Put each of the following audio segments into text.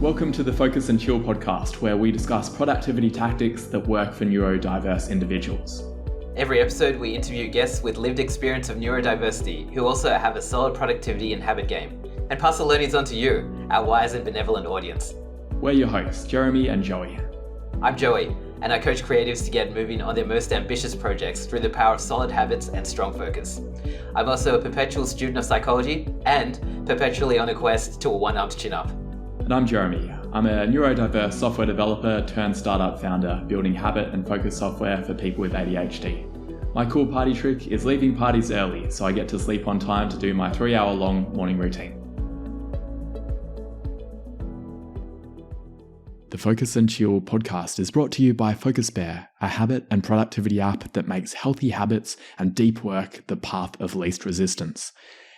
Welcome to the Focus and Chill podcast, where we discuss productivity tactics that work for neurodiverse individuals. Every episode, we interview guests with lived experience of neurodiversity who also have a solid productivity and habit game, and pass the learnings on to you, our wise and benevolent audience. We're your hosts, Jeremy and Joey. I'm Joey, and I coach creatives to get moving on their most ambitious projects through the power of solid habits and strong focus. I'm also a perpetual student of psychology and perpetually on a quest to a one-armed chin-up. And I'm Jeremy. I'm a neurodiverse software developer turned startup founder building habit and focus software for people with ADHD. My cool party trick is leaving parties early so I get to sleep on time to do my 3-hour-long morning routine. The Focus and Chill podcast is brought to you by FocusBear, a habit and productivity app that makes healthy habits and deep work the path of least resistance.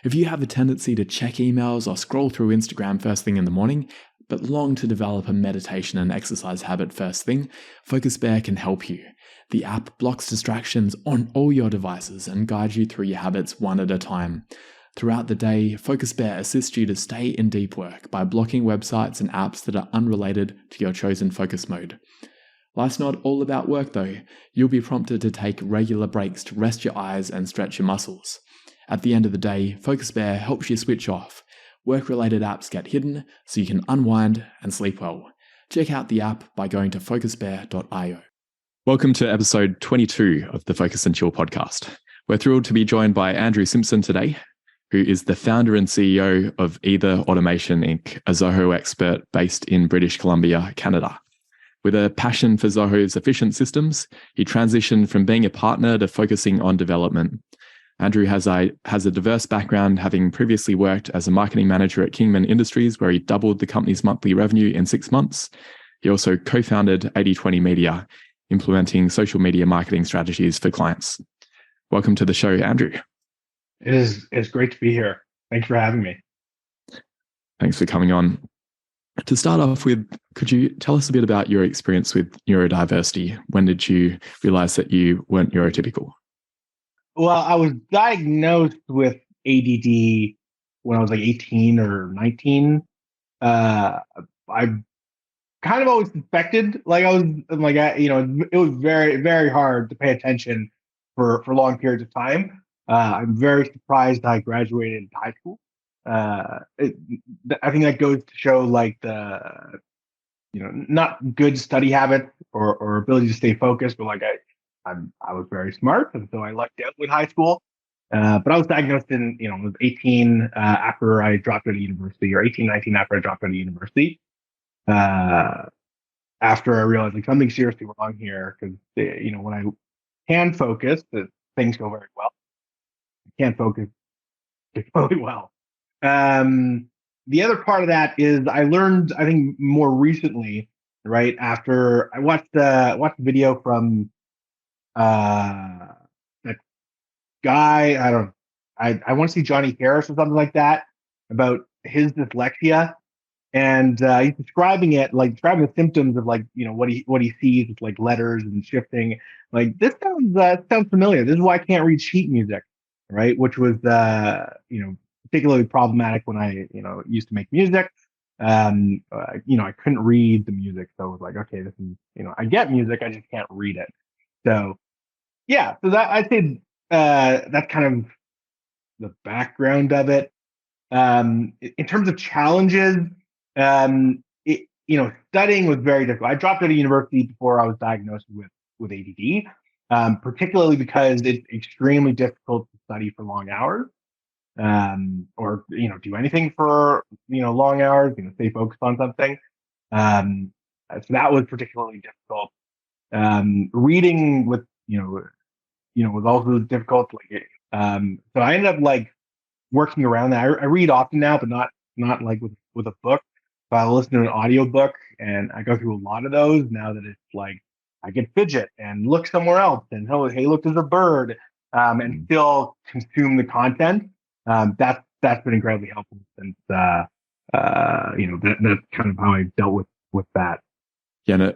If you have a tendency to check emails or scroll through Instagram first thing in the morning, but long to develop a meditation and exercise habit first thing, FocusBear can help you. The app blocks distractions on all your devices and guides you through your habits one at a time. Throughout the day, FocusBear assists you to stay in deep work by blocking websites and apps that are unrelated to your chosen focus mode. Life's not all about work though. You'll be prompted to take regular breaks to rest your eyes and stretch your muscles. At the end of the day, FocusBear helps you switch off. Work-related apps get hidden so you can unwind and sleep well. Check out the app by going to focusbear.io. Welcome to episode 22 of the Focus and Chill podcast. We're thrilled to be joined by Andrew Simpson today, who is the founder and CEO of Either Automation Inc., a Zoho expert based in British Columbia, Canada. With a passion for Zoho's efficient systems, he transitioned from being a partner to focusing on development. Andrew has a diverse background, having previously worked as a marketing manager at Kingman Industries, where he doubled the company's monthly revenue in 6 months. He also co-founded 80/20 Media, implementing social media marketing strategies for clients. Welcome to the show, Andrew. It's great to be here. Thanks for having me. Thanks for coming on. To start off with, could you tell us a bit about your experience with neurodiversity? When did you realize that you weren't neurotypical? Well, I was diagnosed with ADD when I was like 18 or 19. I kind of always suspected, it was very, very hard to pay attention for long periods of time. I'm very surprised I graduated high school. I think that goes to show not good study habits or ability to stay focused, but I was very smart, and so I lucked out with high school. But I was diagnosed in, I was 18 after I dropped out of university, or 18, 19 after I dropped out of university. After I realized something seriously wrong here, because when I can focus, things go very well. I can't focus really well. The other part of that is I learned, I think, more recently, right after I watched the video from that guy. I want to see Johnny Harris or something like that about his dyslexia, and he's describing the symptoms of what he sees with letters and shifting. This sounds familiar. This is why I can't read sheet music, right? Which was particularly problematic when I used to make music. I couldn't read the music, so it was okay, this is I get music, I just can't read it. So yeah, so that I'd say that's kind of the background of it. In terms of challenges, studying was very difficult. I dropped out of university before I was diagnosed with ADD, particularly because it's extremely difficult to study for long hours, or do anything for long hours. Stay focused on something. So that was particularly difficult. Reading was also difficult. So I ended up working around that. I read often now, but not with a book. So I'll listen to an audiobook, and I go through a lot of those now that it's I can fidget and look somewhere else, and hey, look, there's a bird, and still consume the content. That's been incredibly helpful since that's kind of how I dealt with that. Yeah, and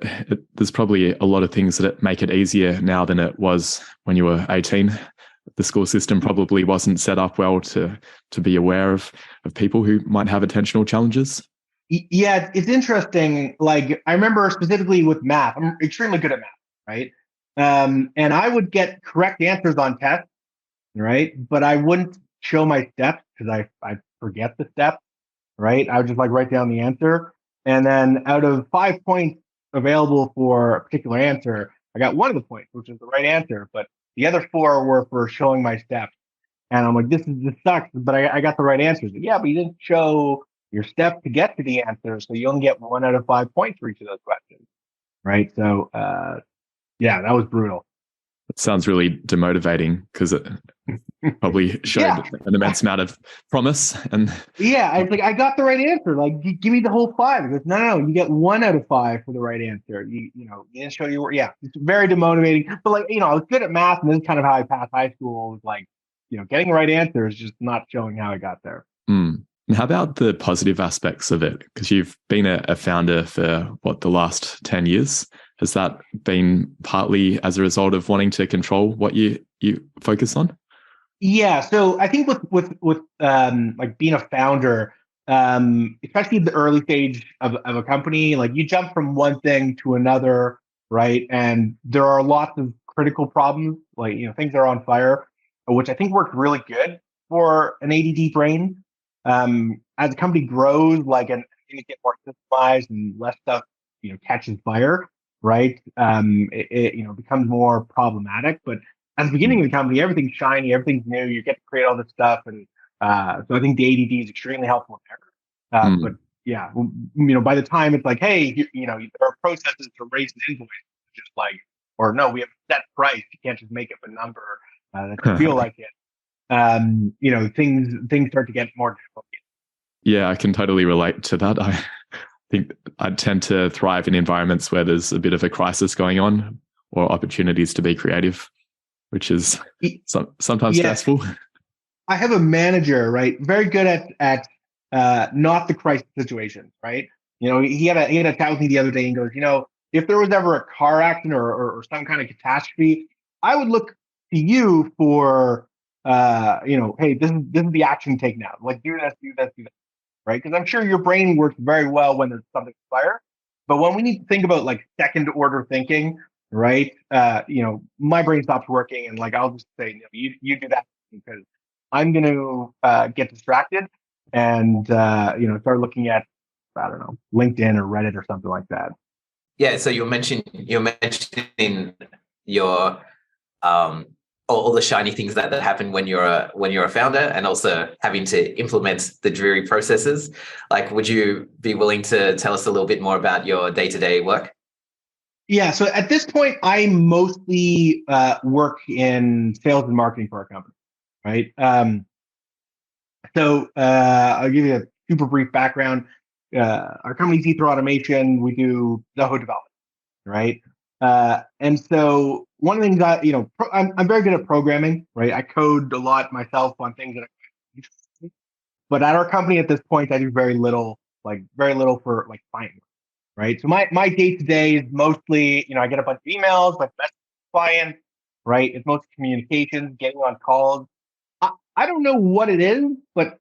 there's probably a lot of things that make it easier now than it was when you were 18. The school system probably wasn't set up well to be aware of people who might have attentional challenges. Yeah, it's interesting. Like I remember specifically with math, I'm extremely good at math, right? And I would get correct answers on tests, right? But I wouldn't show my steps because I forget the steps, right? I would just like write down the answer. And then out of 5 points available for a particular answer, I got one of the points, which is the right answer, but the other four were for showing my steps. And I'm like, this sucks, but I got the right answers. Yeah, but you didn't show your step to get to the answer, so you only get 1 out of 5 points for each of those questions, right? So, yeah, that was brutal. It sounds really demotivating because it probably showed Yeah, an immense amount of promise. And yeah. I was like, I got the right answer. Like, give me the whole five. He goes, no, you get 1 out of 5 for the right answer. You didn't show you. Yeah, it's very demotivating. But like, I was good at math, and this is kind of how I passed high school. Was like, getting the right answer is just not showing how I got there. mm. And how about the positive aspects of it? Because you've been a founder for the last 10 years. Has that been partly as a result of wanting to control what you focus on? Yeah, so I think with like being a founder, especially the early stage of a company, like you jump from one thing to another, right? And there are lots of critical problems, like things that are on fire, which I think worked really good for an ADD brain. As the company grows, like and things get more systemized and less stuff, catches fire, right? It becomes more problematic, but at the beginning of the company, everything's shiny, everything's new. You get to create all this stuff, and so I think the ADD is extremely helpful there. But yeah, by the time it's like, hey, there are processes to raise an invoice, just like, or no, we have a set price. You can't just make up a number that you feel like it. Things start to get more difficult. Yeah, I can totally relate to that. I think I tend to thrive in environments where there's a bit of a crisis going on or opportunities to be creative, which is sometimes Yeah, stressful. I have a manager, right? Very good at not the crisis situation, right? He had a chat with me the other day and goes, if there was ever a car accident or some kind of catastrophe, I would look to you for hey, this is the action take now. Like do this, do this, do this, right? Because I'm sure your brain works very well when there's something fire, but when we need to think about like second order thinking, right? My brain stops working, and like I'll just say, you do that because I'm going to get distracted and start looking at I don't know LinkedIn or Reddit or something like that. Yeah, so you're mentioning your all the shiny things that happen when you're a founder, and also having to implement the dreary processes. Like, would you be willing to tell us a little bit more about your day-to-day work? Yeah, so at this point, I mostly work in sales and marketing for our company, right? So I'll give you a super brief background. Our company's Ether Automation. We do Zoho development, right? And so one of the things I'm very good at programming, right? I code a lot myself on things that I, but at our company at this point, I do very little for like client work, right? So my day to day is mostly, I get a bunch of emails, like message clients, right? It's mostly communications, getting on calls. I don't know what it is, but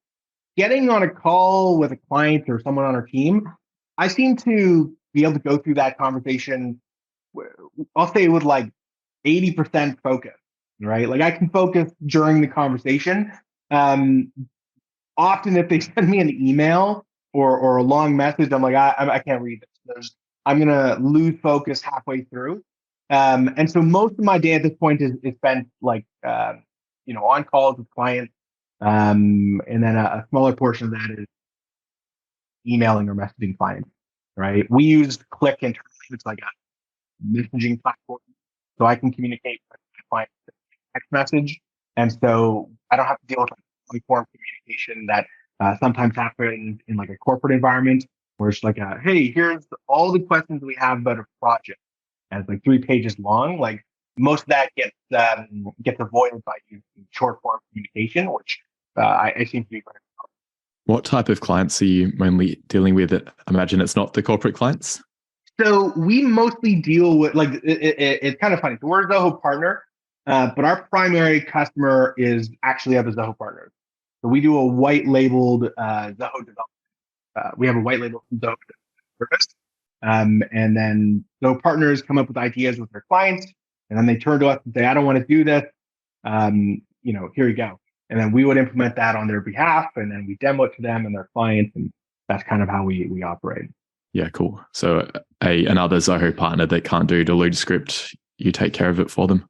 getting on a call with a client or someone on our team, I seem to be able to go through that conversation. I'll say with like 80% focus, right? Like I can focus during the conversation. Um, Often if they send me an email or a long message, I'm like, I can't read this. I'm going to lose focus halfway through. And so most of my day at this point is spent like, on calls with clients. And then a smaller portion of that is emailing or messaging clients, right? We use Click internally. It's like a messaging platform. So I can communicate with clients text message. And so I don't have to deal with like form communication that sometimes happens in like a corporate environment where it's like, hey, here's all the questions we have about a project. And it's like 3 pages long. Like most of that gets avoided by using short form communication, which I seem to be very. What type of clients are you mainly dealing with? I imagine it's not the corporate clients. So we mostly deal with like it's kind of funny. So we're a Zoho partner, but our primary customer is actually other Zoho partners. So we do a white labeled Zoho development. we have a white label Zoho service. And then Zoho partners come up with ideas with their clients, and then they turn to us and say, I don't want to do this. Here you go. And then we would implement that on their behalf, and then we demo it to them and their clients, and that's kind of how we operate. Yeah, cool. So another Zoho partner that can't do Deluge script, you take care of it for them.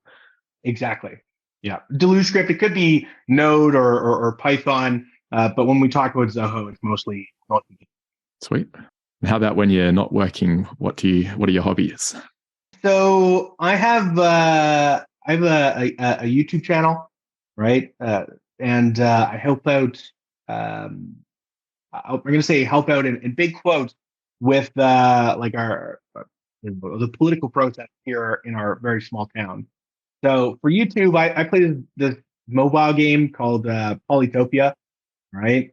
Exactly. Yeah. Deluge script, it could be Node or Python, but when we talk about Zoho, it's mostly. Sweet. And how about when you're not working? What are your hobbies? So I have a YouTube channel, right? And I help out. I'm going to say help out in big quotes with our the political process here in our very small town. So for YouTube, I play this mobile game called Polytopia, right?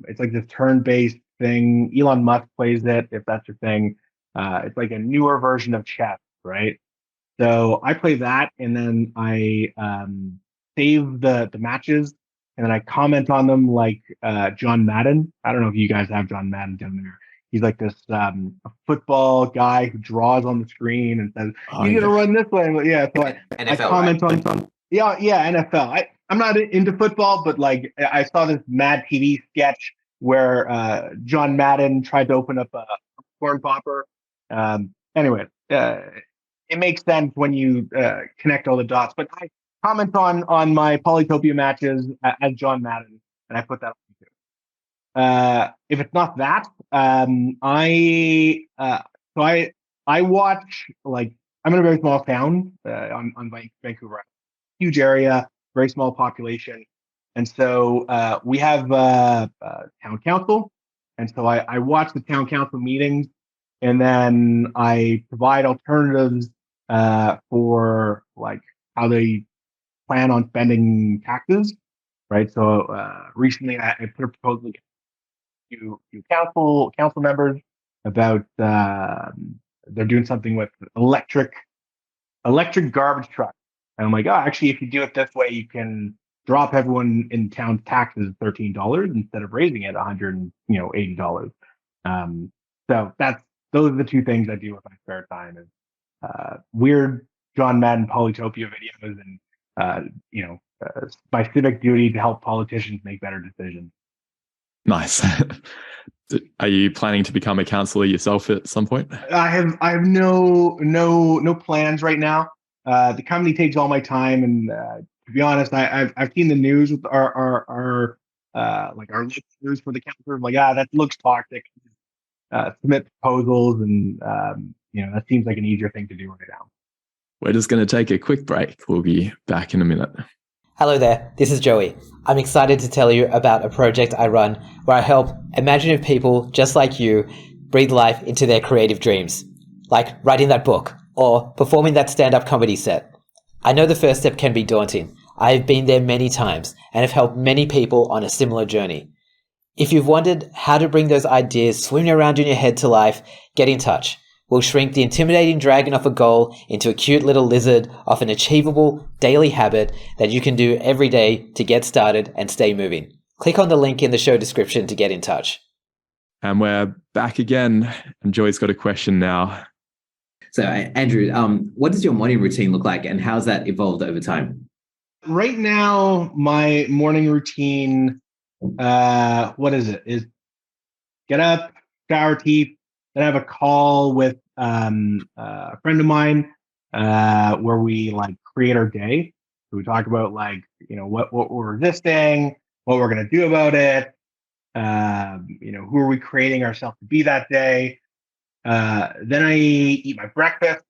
It's like this turn-based thing. Elon Musk plays it, if that's your thing. It's like a newer version of chess, right? So I play that, and then I save the matches, and then I comment on them like John Madden. I don't know if you guys have John Madden down there. He's like this football guy who draws on the screen and says, "You're gonna run this way." Yeah, so I comment right? on yeah NFL. I'm not into football, but like I saw this Mad TV sketch where John Madden tried to open up a corn popper. Anyway, it makes sense when you connect all the dots. But I comment on my Polytopia matches as John Madden, and I put that on YouTube. If it's not that, I watch, like, I'm in a very small town on Vancouver, huge area, very small population, and so we have town council, and so I watch the town council meetings, and then I provide alternatives for like how they plan on spending taxes, right? So recently I put a proposal to council members about they're doing something with electric garbage trucks, and I'm like, oh, actually, if you do it this way, you can drop everyone in town's taxes $13 instead of raising it $180. So those are the two things I do with my spare time: is weird John Madden Polytopia videos, and my civic duty to help politicians make better decisions. Nice. Are you planning to become a counselor yourself at some point? I have no plans right now. The company takes all my time, and to be honest, I've seen the news with our local news for the counselor. I'm like, that looks toxic. Submit proposals, and that seems like an easier thing to do right now. We're just going to take a quick break. We'll be back in a minute. Hello there, this is Joey. I'm excited to tell you about a project I run where I help imaginative people just like you breathe life into their creative dreams, like writing that book or performing that stand-up comedy set. I know the first step can be daunting. I've been there many times and have helped many people on a similar journey. If you've wondered how to bring those ideas swimming around in your head to life, get in touch. We'll shrink the intimidating dragon of a goal into a cute little lizard of an achievable daily habit that you can do every day to get started and stay moving. Click on the link in the show description to get in touch. And we're back again, and Joy's got a question now. So, Andrew, what does your morning routine look like, and how's that evolved over time? Right now, my morning routine, is get up, shower, teeth, then I have a call with a friend of mine where we create our day. So we talk about what we're resisting, what we're going to do about it, who are we creating ourselves to be that day. Then I eat my breakfast,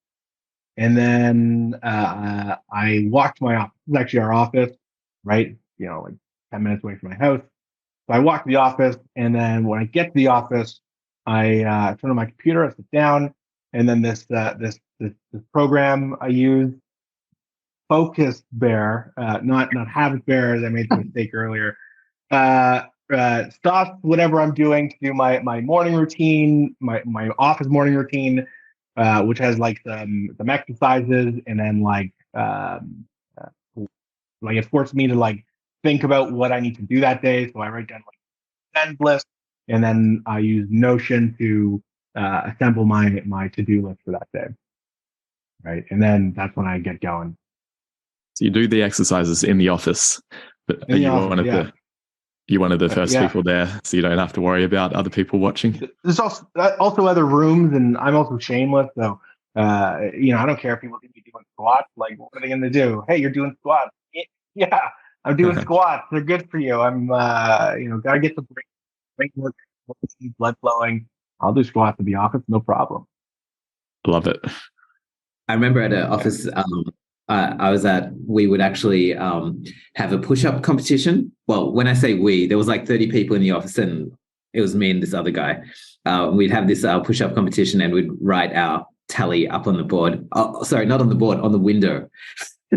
and then I walk to my office. This is actually our office, right? 10 minutes away from my house. So I walk to the office, and then when I get to the office, I turn on my computer, I sit down, and then this program I use, Focus Bear, not Habit Bear, as I made the mistake earlier. Stops whatever I'm doing to do my morning routine, my office morning routine, which has some exercises, and then it forces me to think about what I need to do that day. So I write down 10 list. and then I use Notion to assemble my to-do list for that day, right? And then that's when I get going. So you do the exercises in the office, but In are the you office, one of yeah. the first Yeah. people there, so you don't have to worry about other people watching? There's also other rooms, and I'm also shameless, so I don't care if people see me doing squats. Like, what are they going to do? Hey, you're doing squats. Yeah, I'm doing squats. They're good for you. I'm gotta get the brain work, blood flowing. I'll do squats in the office, no problem. Love it. I remember at an Yeah. office I was at, we would actually have a push-up competition. Well, when I say we, there was like 30 people in the office, and it was me and this other guy. We'd have this push-up competition, and we'd write our tally up on the board. Oh, sorry, not on the board, on the window.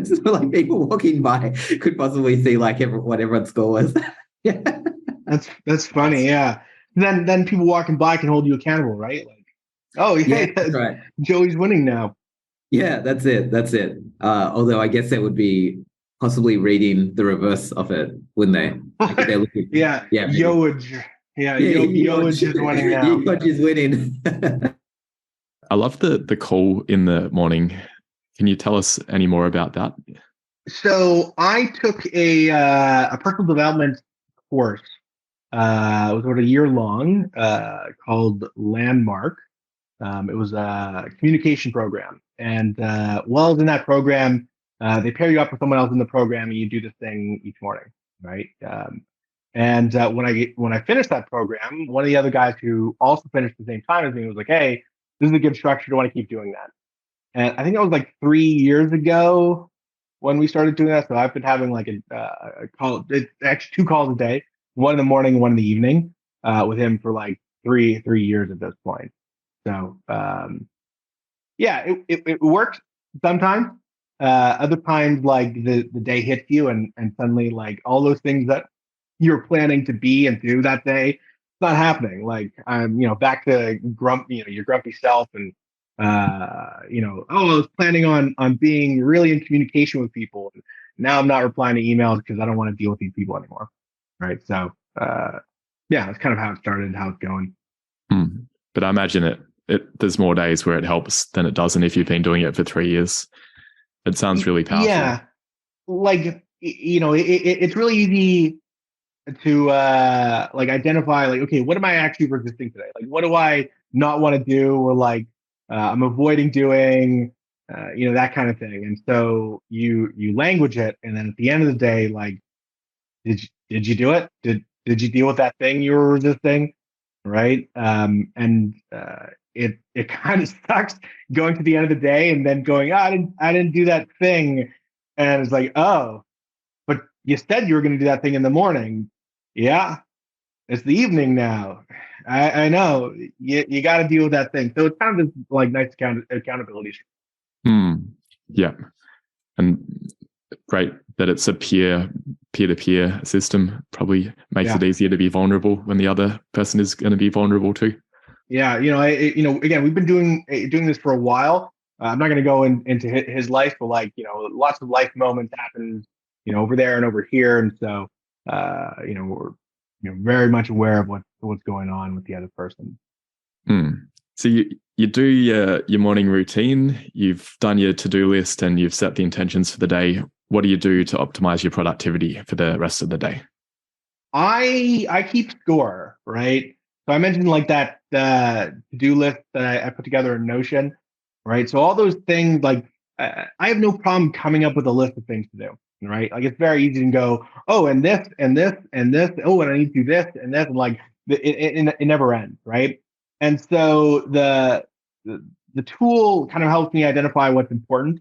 So like people walking by could possibly see like what everyone's score was. Yeah. That's funny. Yeah. Then people walking by can hold you accountable, right? Like, oh Yeah, yeah, that's right. Joey's winning now. Yeah, that's it. That's it. Although I guess they would be possibly reading the reverse of it, wouldn't they? Like if they're looking, Yeah, yeah, maybe. Yowage. Yeah, Yeah, Yowage is winning now. Yodge is winning. I love the call in the morning. Can you tell us any more about that? So I took a personal development course. It was about a year long, called Landmark. It was a communication program, and while I was in that program, they pair you up with someone else in the program, and you do this thing each morning, right? And when I finished that program, one of the other guys who also finished at the same time as me was like, "Hey, this is a good structure. Do you want to keep doing that?" And I think that was like 3 years ago when we started doing that. So I've been having like a call, it's actually 2 calls a day, one in the morning, one in the evening, with him for like three years at this point. So yeah, it works sometimes. Other times, like the day hits you, and suddenly like all those things that you're planning to be and do that day, it's not happening. Like I'm, back to your grumpy self, and oh, I was planning on being really in communication with people. Now I'm not replying to emails because I don't want to deal with these people anymore. Right. So yeah, that's kind of how it started, how it's going. But I imagine there's more days where it helps than it doesn't if you've been doing it for 3 years. It sounds really powerful. Yeah, like it's really easy to like identify, like, okay, what am I actually resisting today? Like, what do I not want to do, or like I'm avoiding doing, that kind of thing. And so you language it, and then at the end of the day, like, did you do it? Did you deal with that thing you were resisting? Right. And it kind of sucks going to the end of the day and then going, oh, I didn't do that thing. And it's like, oh, but you said you were going to do that thing in the morning. Yeah, it's the evening now. I know you got to deal with that thing. So it's kind of this like nice accountability. Yeah. And great that it's a peer-to-peer system. Probably makes it easier to be vulnerable when the other person is going to be vulnerable too. Yeah, again, we've been doing this for a while. I'm not going to go into his life, but like, lots of life moments happen, over there and over here, and so we're very much aware of what's going on with the other person. So you do your morning routine. You've done your to-do list and you've set the intentions for the day. What do you do to optimize your productivity for the rest of the day? I keep score, right? So I mentioned like that to-do list that I put together in Notion, right? So all those things, like I have no problem coming up with a list of things to do, right? Like it's very easy to go, oh, and this and this and this. Oh, and I need to do this and this, and like it never ends, right? And so the tool kind of helps me identify what's important,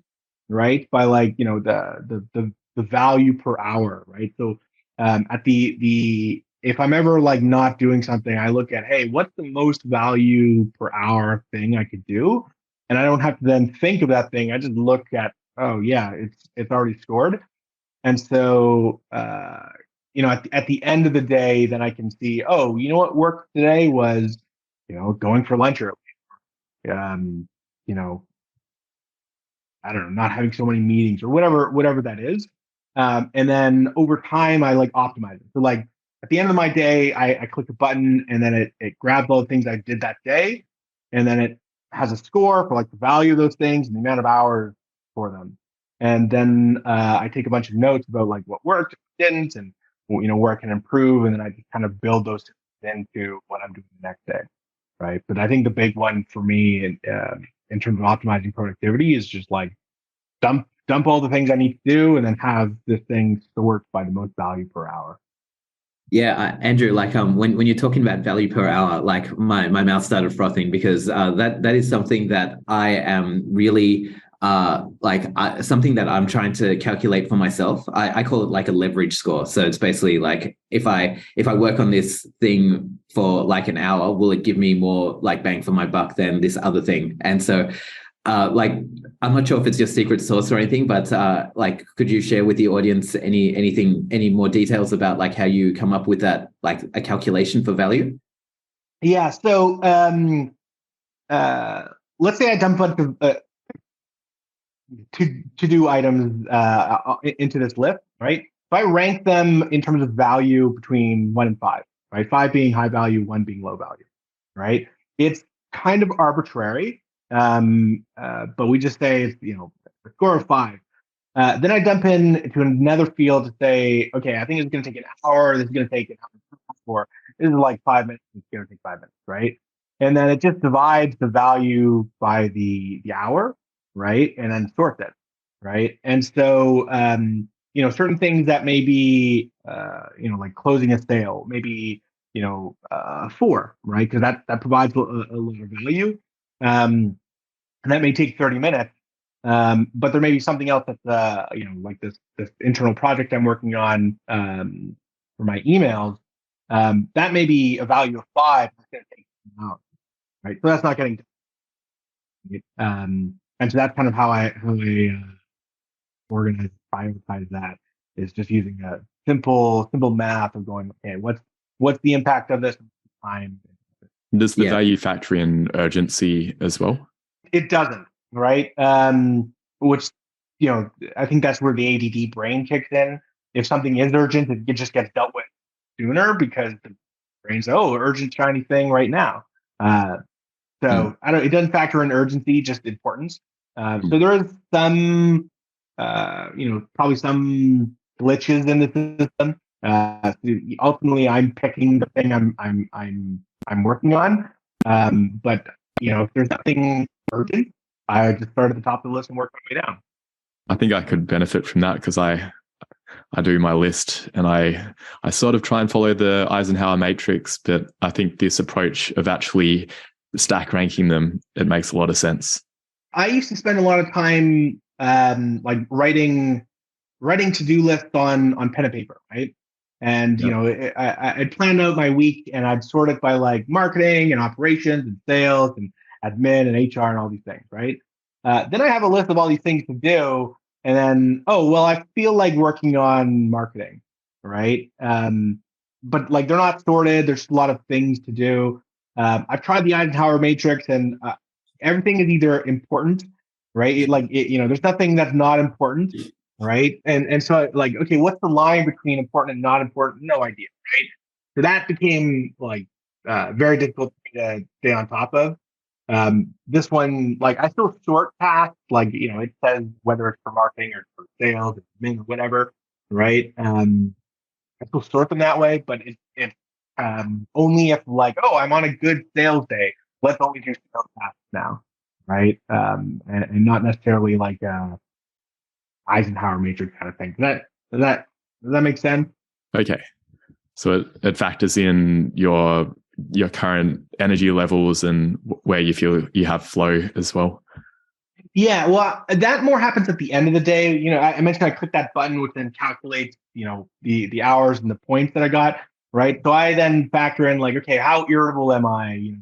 right? By like the value per hour, right? So at the if I'm ever like not doing something, I look at, hey, what's the most value per hour thing I could do, and I don't have to then think of that thing. I just look at, oh yeah, it's already scored, and so at the end of the day, then I can see, oh, you know what worked today was going for lunch early, um, you know I don't know, not having so many meetings or whatever that is. And then over time, I like optimize it. So like at the end of my day, I click a button and then it grabs all the things I did that day, and then it has a score for like the value of those things and the amount of hours for them. And then I take a bunch of notes about like what worked, what didn't, and where I can improve, and then I just kind of build those into what I'm doing the next day, right? But I think the big one for me in terms of optimizing productivity is just like dump all the things I need to do, and then have this thing sort by the most value per hour. Yeah, Andrew, like when you're talking about value per hour, like my mouth started frothing because that is something that I am really something that I'm trying to calculate for myself. I call it like a leverage score. So it's basically like if I work on this thing for like an hour, will it give me more like bang for my buck than this other thing? And so like I'm not sure if it's your secret sauce or anything, but like could you share with the audience any more details about like how you come up with that, like a calculation for value? Yeah. So let's say I dump a bunch of to do items into this list, right? If I rank them in terms of value between 1 and 5, right? 5 being high value, 1 being low value, right? It's kind of arbitrary, but we just say it's a score of 5. Then I dump in to another field to say, okay, I think it's going to take an hour. This is going to take an hour. This is like 5 minutes. It's going to take 5 minutes, right? And then it just divides the value by the hour, right? And then sorts it, right? And so, certain things that may be, like closing a sale, maybe, 4, right? Because that provides a lot of value. And that may take 30 minutes. But there may be something else that's, like this internal project I'm working on for my emails. That may be a value of 5. It's going to take an hour, right? So that's not getting and so that's kind of how I organize, prioritize that, is just using a simple math of going, okay, what's the impact of this time? Does the value factor in urgency as well? It doesn't, right? Which, I think that's where the ADD brain kicks in. If something is urgent, it just gets dealt with sooner because the brain's, urgent, shiny thing right now. So it doesn't factor in urgency, just importance. So there is some, probably some glitches in the system. Ultimately, I'm picking the thing I'm working on. But if there's nothing urgent, I just start at the top of the list and work my way down. I think I could benefit from that because I do my list and I sort of try and follow the Eisenhower matrix, but I think this approach of actually stack ranking them, it makes a lot of sense. I used to spend a lot of time like writing to-do lists on pen and paper, right? And I'd plan out my week and I'd sort it by like marketing and operations and sales and admin and HR and all these things, right? Then I have a list of all these things to do, and then I feel like working on marketing, right? But like they're not sorted. There's a lot of things to do. I've tried the Eisenhower matrix, and everything is either important, right? There's nothing that's not important, right? And so like, okay, what's the line between important and not important? No idea, right? So that became like very difficult for me to stay on top of. This one, like I still sort tasks, like, it says whether it's for marketing or for sales or whatever, right? I still sort them that way, but it's only if like, I'm on a good sales day, let's only do sales tasks now, right? And not necessarily like Eisenhower matrix kind of thing. Does that make sense? Okay, so it factors in your current energy levels and where you feel you have flow as well. Yeah, well, that more happens at the end of the day. I mentioned I click that button, which then calculates, the hours and the points that I got, right? So I then factor in like, okay, how irritable am I?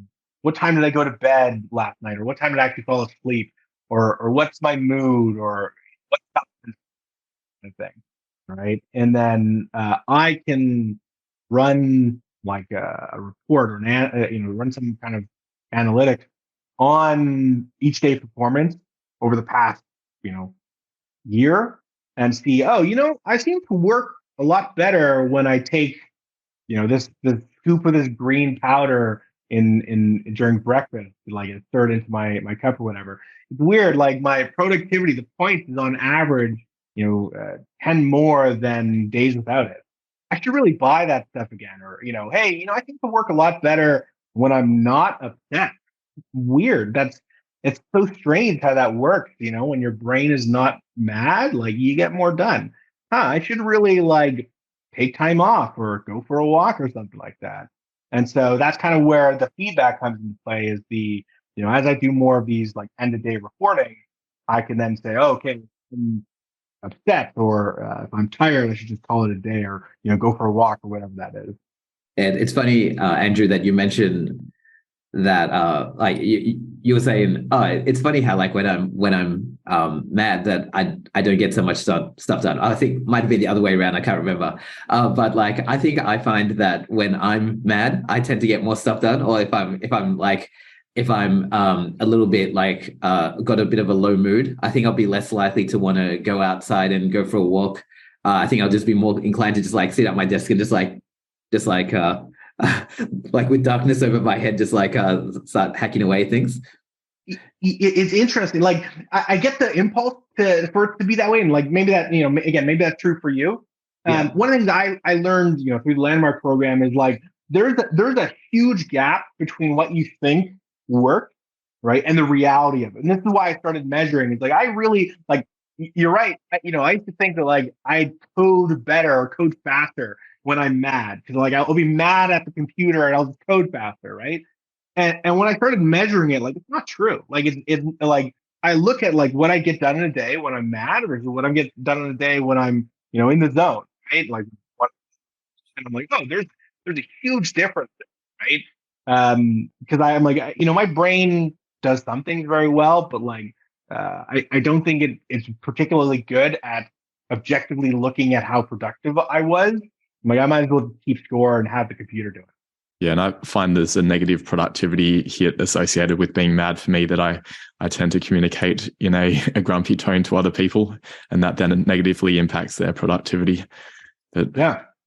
What time did I go to bed last night, or what time did I actually fall asleep, or what's my mood, or what's that kind of thing, right? And then I can run like a report or run some kind of analytics on each day performance over the past year, and see, I seem to work a lot better when I take this scoop of this green powder in during breakfast, like a third into my cup or whatever. It's weird. Like my productivity, the points is on average, 10 more than days without it. I should really buy that stuff again. Or, hey, I think I work a lot better when I'm not upset. Weird. It's so strange how that works, when your brain is not mad, like you get more done. I should really like take time off or go for a walk or something like that. And so that's kind of where the feedback comes into play is as I do more of these like end of day reporting, I can then say, oh, okay, I'm upset, or if I'm tired, I should just call it a day, or, go for a walk or whatever that is. And it's funny, Andrew, that you mentioned that like you were saying, oh, it's funny how like when I'm mad that I don't get so much stuff done. I think it might have been the other way around. I can't remember. But like I think I find that when I'm mad, I tend to get more stuff done. Or if I'm a little bit like got a bit of a low mood, I think I'll be less likely to want to go outside and go for a walk. I think I'll just be more inclined to just like sit at my desk and just like like with darkness over my head, just like start hacking away things. It's interesting. Like I get the impulse for it to be that way, and like maybe that again, maybe that's true for you. Yeah. One of the things I learned through the Landmark program is like there's a huge gap between what you think works, right, and the reality of it. And this is why I started measuring. It's like I really like. You're right. I used to think that like I code better or code faster when I'm mad, because like I'll be mad at the computer and I'll just code faster, right? And when I started measuring it, like it's not true. Like it's like I look at like what I get done in a day when I'm mad versus what I get done in a day when I'm in the zone, right? Like and I'm like, oh, there's a huge difference, right? Because I'm like my brain does some things very well, but like I don't think it's particularly good at objectively looking at how productive I was. I'm like, I might as well keep score and have the computer do it. Yeah, and I find there's a negative productivity hit associated with being mad for me that I tend to communicate in a grumpy tone to other people, and that then negatively impacts their productivity. But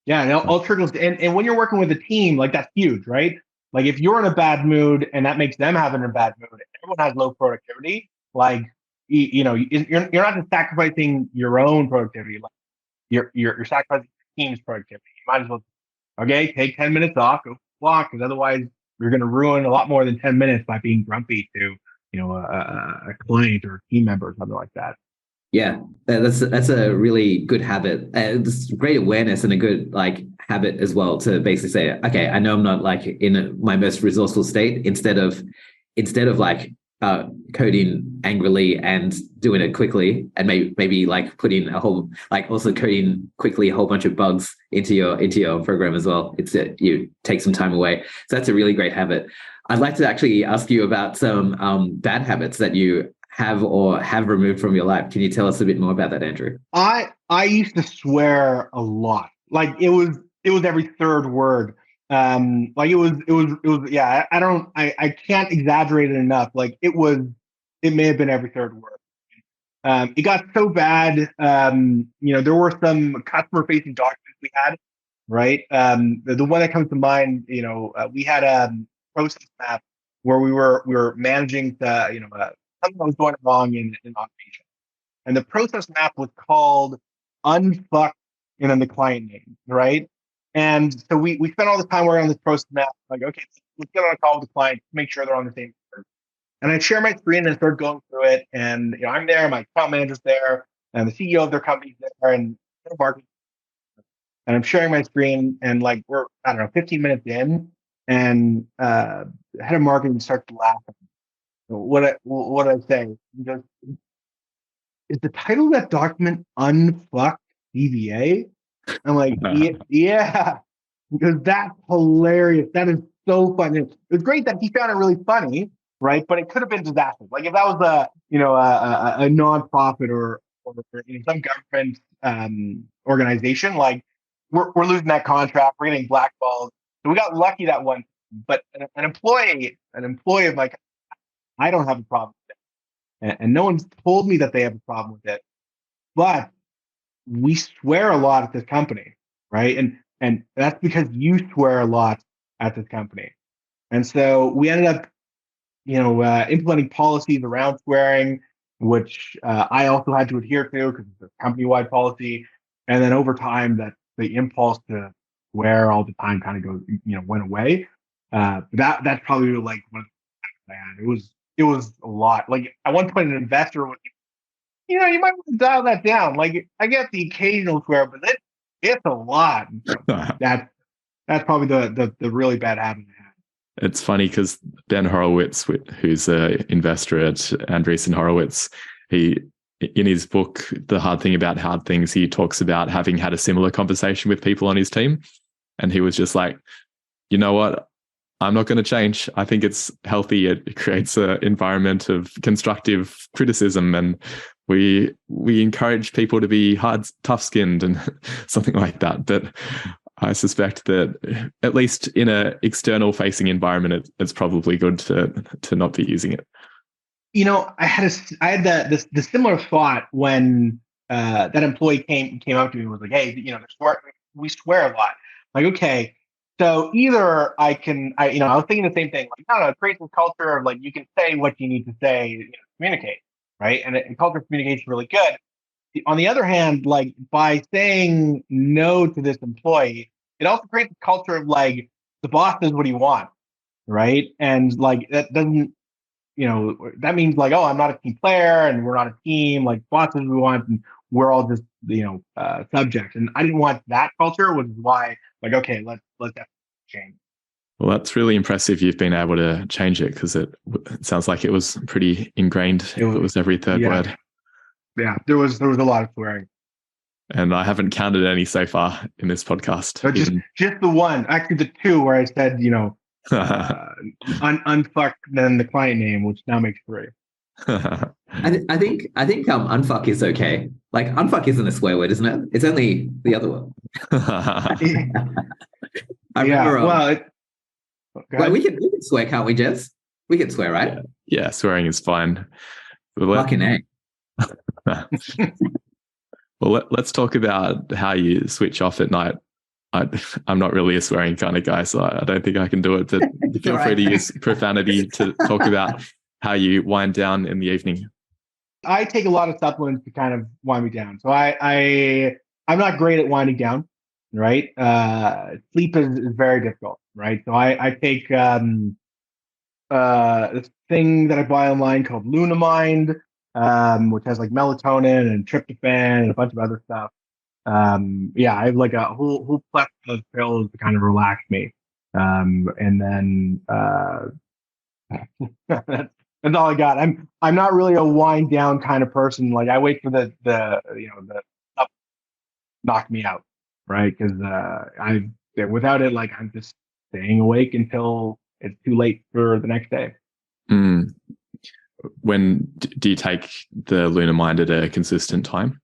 yeah, and all trickles. And when you're working with a team, like that's huge, right? Like if you're in a bad mood and that makes them having a bad mood, and everyone has low productivity, like you're not just sacrificing your own productivity, like you're sacrificing your team's productivity. You might as well take 10 minutes off, go walk, because otherwise you're going to ruin a lot more than 10 minutes by being grumpy to a client or a team member or something like that. Yeah, that's a really good habit. It's great awareness and a good like habit as well to basically say, okay, I know I'm not like in my most resourceful state. Instead of like coding angrily and doing it quickly, and maybe like putting a whole like also coding quickly a whole bunch of bugs into your program as well. It's you take some time away. So that's a really great habit. I'd like to actually ask you about some bad habits that you have or have removed from your life. Can you tell us a bit more about that, Andrew? I used to swear a lot. Like it was every third word. Like it was yeah, I can't exaggerate it enough. Like it may have been every third word. It got so bad. There were some customer facing documents we had, right? The one that comes to mind, we had a process map where we were managing something that was going wrong in automation. And the process map was called unfuck and then the client name, right? And so we spent all this time working on this process map, like, okay, let's get on a call with the client, make sure they're on the same page. And I share my screen and start going through it. And I'm there, my account manager's there, and the CEO of their company's there, and marketing. And I'm sharing my screen, and like we're 15 minutes in, and the head of marketing starts to laugh. What did I say? He goes, is the title of that document unfucked DBA? I'm like, yeah. Because that's hilarious. That is so funny. It was great that he found it really funny, right? But it could have been disastrous. Like if that was a nonprofit or some government organization, like we're losing that contract, we're getting blackballed. So we got lucky that one. But an employee of my, I don't have a problem with it. And no one's told me that they have a problem with it. But we swear a lot at this company, right? And And that's because you swear a lot at this company. And so we ended up, implementing policies around swearing, which I also had to adhere to because it's a company-wide policy. And then over time, that the impulse to swear all the time kind of went away. But that's probably like one of the things I had. It was a lot. Like at one point, an investor was, you might want to dial that down. Like I get the occasional swear, but it's a lot. So that's probably the really bad habit I had. It's funny because Ben Horowitz, who's an investor at Andreessen Horowitz, he, in his book, The Hard Thing About Hard Things, he talks about having had a similar conversation with people on his team. And he was just like, you know what? I'm not going to change. I think it's healthy. It creates an environment of constructive criticism. And we encourage people to be hard, tough-skinned and something like that. But I suspect that at least in an external facing environment, it's probably good to not be using it. I had the similar thought when that employee came up to me and was like, "Hey, we swear a lot." Like, okay, so either I was thinking the same thing. Like, no, it creates a culture of like you can say what you need to say, communicate, right? And culture of communication is really good. On the other hand, like by saying no to this employee, it also creates a culture of like the boss does what he wants, right? And like that doesn't, that means like, oh, I'm not a team player and we're not a team. Like boss does what we want, and we're all just subjects. And I didn't want that culture, which is why like, okay, let's definitely change. Well, that's really impressive. You've been able to change it because it sounds like it was pretty ingrained. It was every third word. Yeah, there was a lot of swearing. And I haven't counted any so far in this podcast. So just the one, actually the two where I said, unfuck then the client name, which now makes 3. I think unfuck is okay. Like unfuck isn't a swear word, isn't it? It's only the other one. I remember. Well, we can swear, can't we, Jess? We can swear, right? Yeah, swearing is fine. Fucking A. Well, let's talk about how you switch off at night. I'm not really a swearing kind of guy, so I don't think I can do it. But feel free to use profanity to talk about how you wind down in the evening. I take a lot of supplements to kind of wind me down. So I'm not great at winding down, right? Sleep is very difficult, right? So I take this thing that I buy online called Lunamind, which has like melatonin and tryptophan and a bunch of other stuff. I have like a whole plethora of pills to kind of relax me. And then that's all I got. I'm not really a wind down kind of person. Like I wait for the up knock me out, right? Because without it, like I'm just staying awake until it's too late for the next day. Mm. When do you take the Lunamind at a consistent time?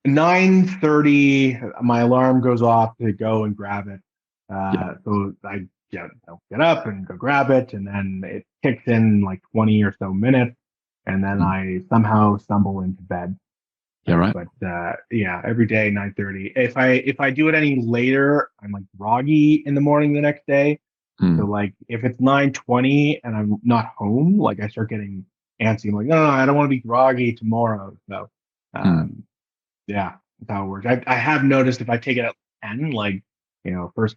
9:30, my alarm goes off to go and grab it. So I get up and go grab it, and then it kicks in like 20 or so minutes, and then I somehow stumble into bed. Yeah, right. But every day 9:30. If I do it any later, I'm like groggy in the morning the next day. So like if it's 9:20 and I'm not home, like I start getting antsy. I'm like, no, I don't want to be groggy tomorrow. So yeah, that's how it works. I have noticed if I take it at 10, like first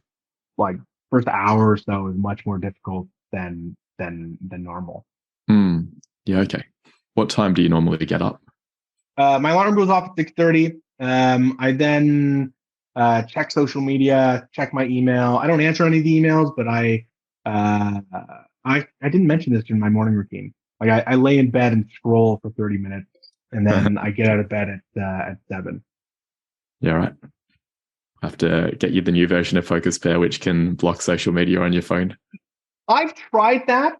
hour or so is much more difficult than normal. Yeah, okay. What time do you normally get up? My alarm goes off at 6:30. I then check social media, check my email. I don't answer any of the emails, but I didn't mention this in my morning routine. Like I lay in bed and scroll for 30 minutes, and then I get out of bed at 7. Yeah, right. I have to get you the new version of Focus Pair, which can block social media on your phone. I've tried that.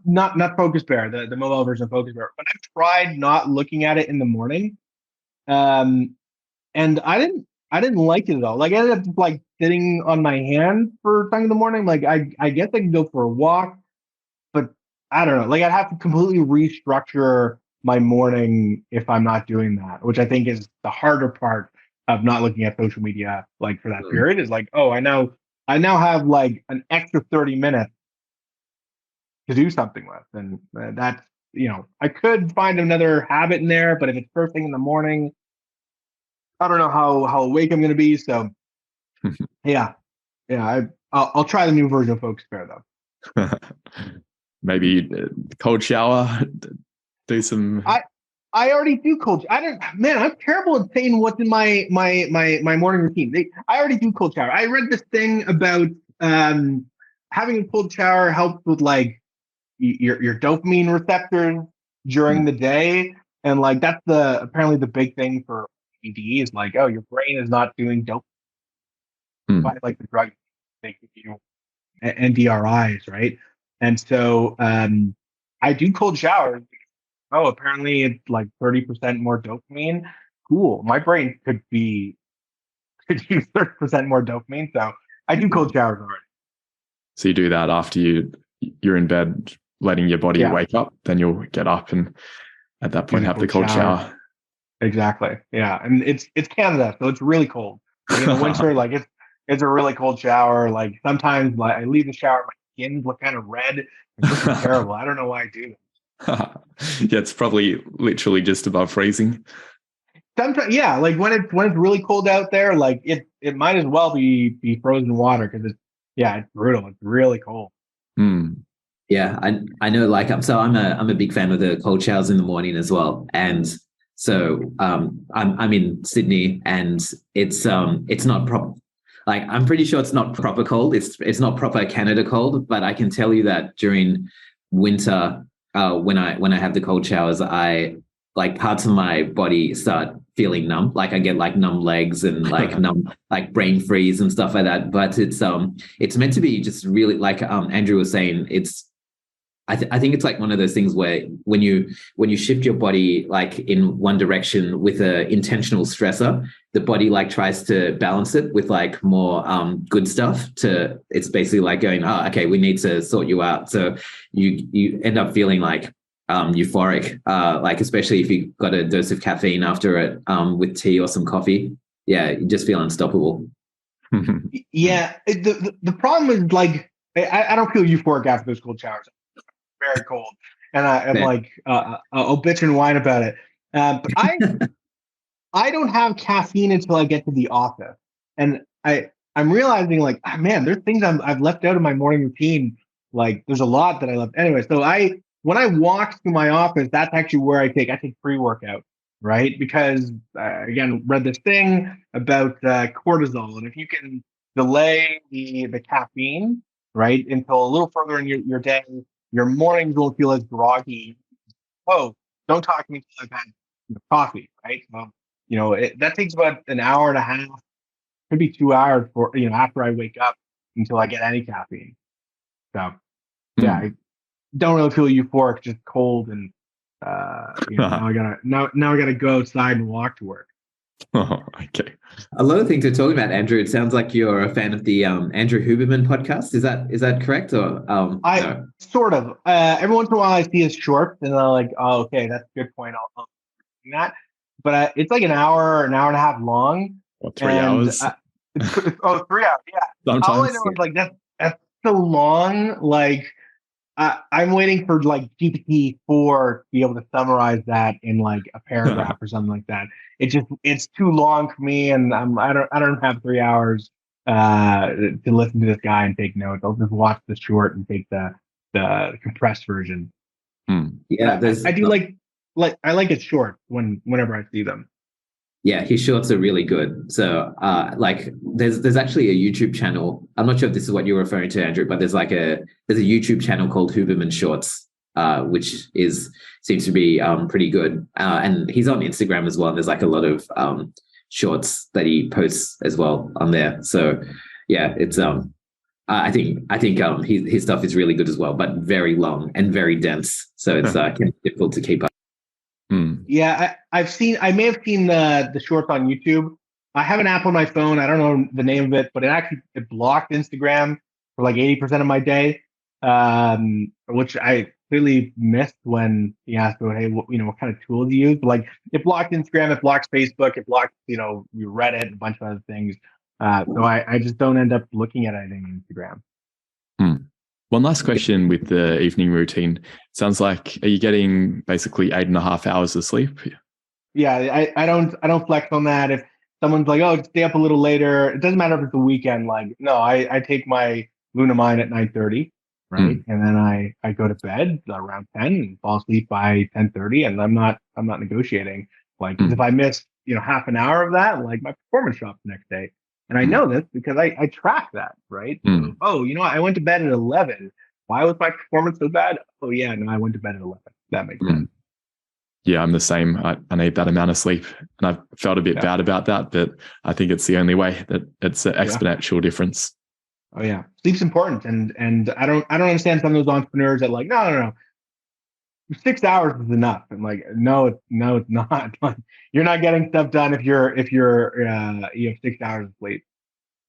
Not Focus Pair, the mobile version of Focus Pair, but I've tried not looking at it in the morning. And I didn't like it at all. Like I ended up just like sitting on my hand for time in the morning. Like I guess I can go for a walk, but I don't know. Like I'd have to completely restructure my morning if I'm not doing that, which I think is the harder part not looking at social media like for that period is like, oh, I now have like an extra 30 minutes to do something with. And that's, I could find another habit in there, but if it's first thing in the morning, I don't know how awake I'm going to be. So yeah, I'll try the new version of Focus Pair though. Maybe cold shower, do some. I already do cold. I'm terrible at saying what's in my morning routine. I already do cold shower. I read this thing about having a cold shower helps with like your dopamine receptors during the day, and like that's apparently the big thing for ADD is like, oh, your brain is not doing dopamine by like the drug they give you NDRIs, right? And so I do cold showers. Oh, apparently it's like 30% more dopamine. Cool. My brain could use 30% more dopamine. So I do cold showers already. So you do that after you're in bed, letting your body wake up. Then you'll get up and at that point have the cold shower. Exactly. Yeah, and it's Canada, so it's really cold. Like in the winter, like it's a really cold shower. Like sometimes, like I leave the shower, my skin's look kind of red. It's terrible. I don't know why I do that. Yeah, it's probably literally just above freezing. Sometimes, yeah, like when it's really cold out there, like it might as well be frozen water because it's brutal. It's really cold. Yeah, I know. Like, so I'm a big fan of the cold showers in the morning as well. And so I'm in Sydney, and it's not proper. Like, I'm pretty sure it's not proper cold. It's not proper Canada cold, but I can tell you that during winter, when I have the cold showers, I like parts of my body start feeling numb. Like I get like numb legs and like numb, like brain freeze and stuff like that. But it's meant to be just really like Andrew was saying. I think it's like one of those things where when you shift your body like in one direction with an intentional stressor, the body like tries to balance it with like more good stuff. It's basically like going, oh, okay, we need to sort you out. So you end up feeling like euphoric, like especially if you got a dose of caffeine after it with tea or some coffee. Yeah, you just feel unstoppable. Yeah, the problem is like I don't feel euphoric after those cold showers. Very cold, and I'm like I'll bitch and whine about it. But I don't have caffeine until I get to the office, and I'm realizing like, man, there's things I've left out of my morning routine. Like there's a lot that I left anyway. So when I walk to my office, that's actually where I take pre-workout, right? Because again, read this thing about cortisol, and if you can delay the caffeine, right, until a little further in your day, your mornings won't feel as groggy. Oh, don't talk to me until I've had coffee, right? So, that takes about an hour and a half, could be 2 hours for after I wake up until I get any caffeine. So, yeah, I don't really feel euphoric, just cold, and now I gotta go outside and walk to work. Oh, okay. A lot of things to talk about, Andrew. It sounds like you're a fan of the Andrew Huberman podcast. Is that correct? Or no? Sort of. Every once in a while, I see his shorts, and I'm like, oh, okay, that's a good point. I'll do that. But it's like an hour and a half long. What, 3 hours? 3 hours. Yeah. Sometimes, all I know is like that's so long. Like I'm waiting for like GPT-4 to be able to summarize that in like a paragraph or something like that. It's too long for me, and I don't have 3 hours to listen to this guy and take notes. I'll just watch the short and take the compressed version. Yeah, I do like I like it short whenever I see them. Yeah, his shorts are really good. So, like, there's actually a YouTube channel. I'm not sure if this is what you're referring to, Andrew, but there's a YouTube channel called Huberman Shorts, which seems to be pretty good. And he's on Instagram as well. And there's like a lot of shorts that he posts as well on there. So, yeah, it's I think his stuff is really good as well, but very long and very dense. So it's can be difficult to keep up. Yeah, I may have seen the shorts on YouTube. I have an app on my phone. I don't know the name of it, but it blocked Instagram for like 80% of my day, which I completely missed when he asked about, hey, what kind of tools you use. Like, it blocked Instagram, it blocks Facebook, it blocks, your Reddit, and a bunch of other things. So I just don't end up looking at anything on Instagram. One last question with the evening routine. Sounds like, are you getting basically 8.5 hours of sleep? Yeah, I don't flex on that. If someone's like, oh, stay up a little later, it doesn't matter if it's a weekend. Like, no, I take my Lunamine at 9:30, right? And then I go to bed around 10 and fall asleep by 10:30, and I'm not negotiating. Like, 'cause if I miss, half an hour of that, like, my performance drops the next day. And I know this because I track that, right? So, I went to bed at 11. Why was my performance so bad? Oh yeah, no, I went to bed at 11. That makes sense. Yeah, I'm the same. I need that amount of sleep, and I've felt a bit bad about that, but I think it's the only way. That it's an exponential difference. Oh yeah, sleep's important, and I don't understand some of those entrepreneurs that like, no, 6 hours is enough. I'm like, no, it's not. Like, you're not getting stuff done if you have 6 hours of sleep.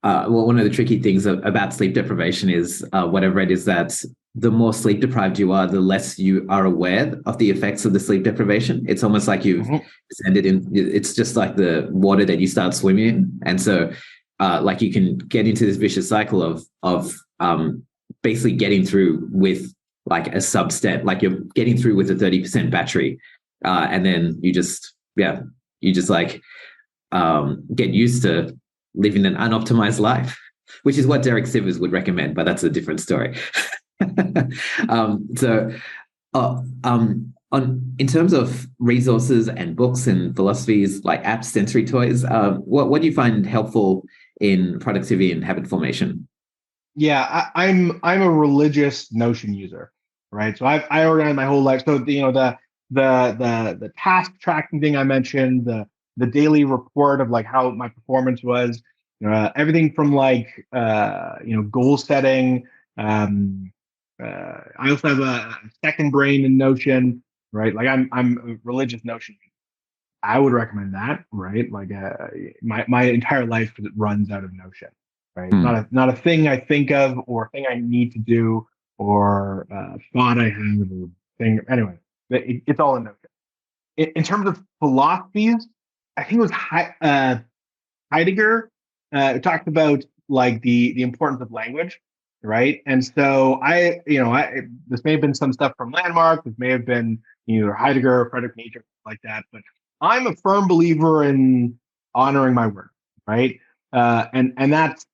Well, one of the tricky things about sleep deprivation is what I've read is that the more sleep deprived you are, the less you are aware of the effects of the sleep deprivation. It's almost like you've descended in. It's just like the water that you start swimming in, and so like you can get into this vicious cycle of basically getting through with like a substat, like you're getting through with a 30% battery, and then you just like get used to living an unoptimized life, which is what Derek Sivers would recommend, but that's a different story. In terms of resources and books and philosophies like apps, sensory toys, what do you find helpful in productivity and habit formation? Yeah, I'm a religious Notion user, right? So I organize my whole life. So the task tracking thing I mentioned, the daily report of like how my performance was, everything from like goal setting. I also have a second brain in Notion, right? Like I'm a religious Notion. I would recommend that, right? Like my entire life runs out of Notion, right? Not a thing I think of or thing I need to do or thought I have or thing. Anyway, it's all in Notion. In terms of philosophies, I think it was Heidegger talked about like the importance of language, right? And so this may have been some stuff from Landmark, this may have been either Heidegger or Friedrich Nietzsche, like that, but I'm a firm believer in honoring my word, right? And that's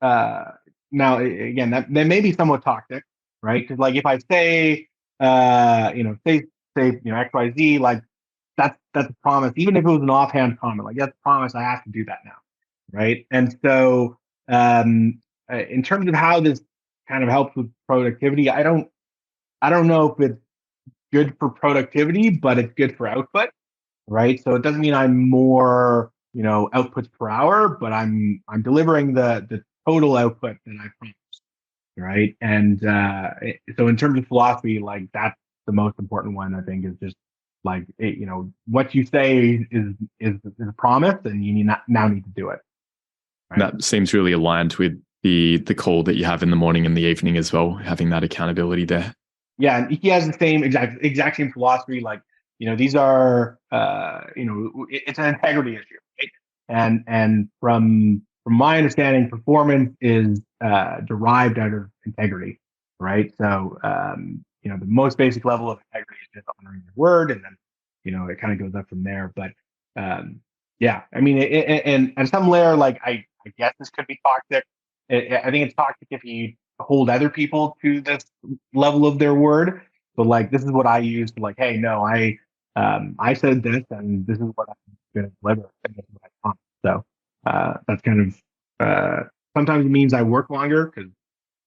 now again that may be somewhat toxic, right? Because like if I say X Y Z, like that's a promise, even if it was an offhand comment, like that's a promise, I have to do that now, right? And so in terms of how this kind of helps with productivity, I don't know if it's good for productivity, but it's good for output, right? So it doesn't mean I'm more, outputs per hour, but I'm delivering the total output that I promised, right? And so in terms of philosophy, like that's the most important one, I think, is just like what you say is a promise, and you now need to do it. Right? That seems really aligned with the call that you have in the morning and the evening as well, having that accountability there. Yeah, and he has the same exact same philosophy. Like, these are it's an integrity issue, right? And from my understanding, performance is derived out of integrity, right? So the most basic level of integrity is just honoring your word, and then it kind of goes up from there. But yeah, I mean, and some layer, like I guess this could be toxic. I think it's toxic if you hold other people to this level of their word. But like, this is what I use to like, hey, no, I said this, and this is what I'm going to deliver. And this is what I promise. So that's kind of sometimes it means I work longer because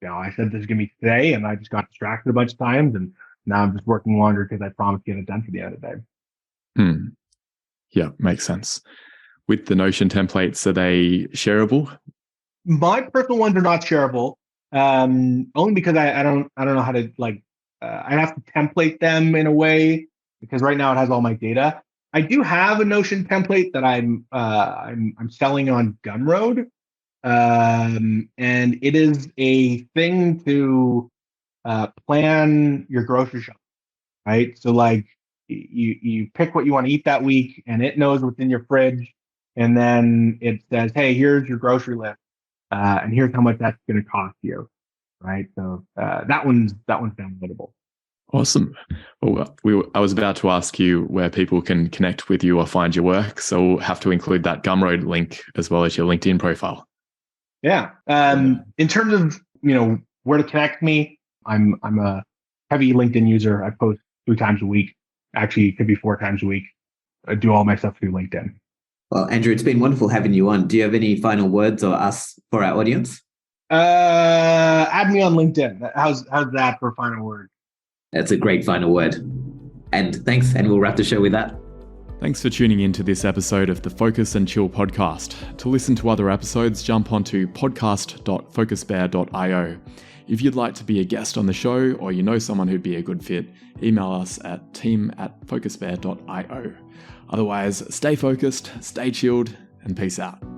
I said this is going to be today, and I just got distracted a bunch of times, and now I'm just working longer because I promised to get it done for the end of the day. Yeah, makes sense. With the Notion templates, are they shareable? My personal ones are not shareable, only because I don't know how to like. I have to template them in a way because right now it has all my data. I do have a Notion template that I'm selling on Gumroad, and it is a thing to plan your grocery shop, right? So like you pick what you want to eat that week, and it knows what's in your fridge, and then it says, hey, here's your grocery list, and here's how much that's going to cost you, right? So that one's downloadable. Awesome. Well, I was about to ask you where people can connect with you or find your work, so we'll have to include that Gumroad link as well as your LinkedIn profile. Yeah. In terms of where to connect me, I'm a heavy LinkedIn user. I post 3 times a week. Actually, it could be 4 times a week. I do all my stuff through LinkedIn. Well, Andrew, it's been wonderful having you on. Do you have any final words or asks for our audience? Add me on LinkedIn. How's that for a final word? That's a great final word. And thanks, and we'll wrap the show with that. Thanks for tuning in to this episode of the Focus and Chill podcast. To listen to other episodes, jump onto podcast.focusbear.io. If you'd like to be a guest on the show, or you know someone who'd be a good fit, email us at team@focusbear.io. Otherwise, stay focused, stay chilled, and peace out.